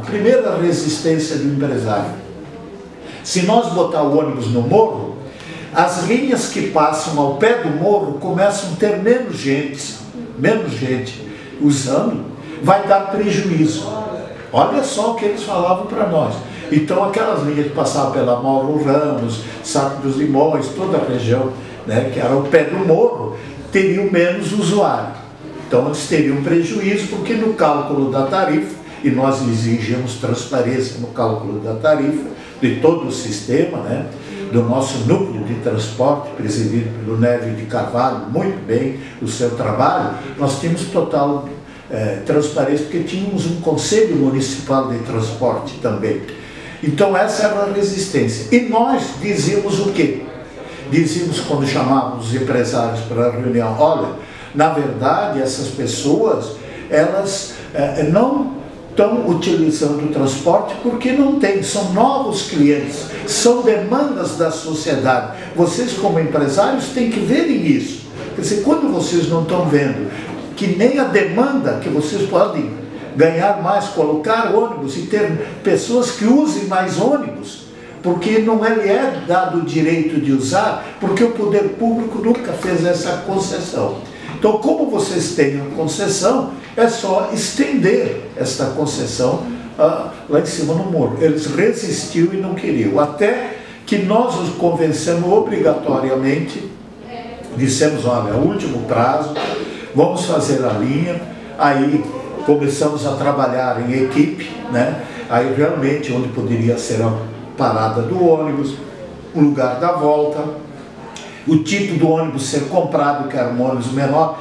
primeira resistência do empresário. Se nós botar o ônibus no morro, as linhas que passam ao pé do morro começam a ter menos gente usando, vai dar prejuízo. Olha só o que eles falavam para nós. Então aquelas linhas que passavam pela Mauro Ramos, Saco dos Limões, toda a região, né, que era o pé do morro, teriam menos usuário. Então eles teriam prejuízo, porque no cálculo da tarifa, e nós exigimos transparência no cálculo da tarifa, de todo o sistema, né, do nosso núcleo de transporte, presidido pelo Nélio de Carvalho, muito bem o seu trabalho, nós tínhamos total transparência, porque tínhamos um Conselho Municipal de Transporte também. Então essa era a resistência. E nós dizíamos o quê? Dizíamos, quando chamávamos os empresários para a reunião, olha, na verdade essas pessoas, elas não estão utilizando o transporte porque não tem, são novos clientes, são demandas da sociedade. Vocês, como empresários, têm que verem isso. Quer dizer, quando vocês não estão vendo que nem a demanda, que vocês podem ganhar mais, colocar ônibus e ter pessoas que usem mais ônibus, porque não lhe é dado o direito de usar, porque o poder público nunca fez essa concessão. Então, como vocês têm a concessão, é só estender esta concessão lá em cima no morro. Eles resistiram e não queriam, até que nós os convencemos obrigatoriamente, dissemos, olha, é o último prazo, vamos fazer a linha. Aí começamos a trabalhar em equipe, né? Aí realmente onde poderia ser a parada do ônibus, o lugar da volta, o tipo do ônibus ser comprado, que era um ônibus menor,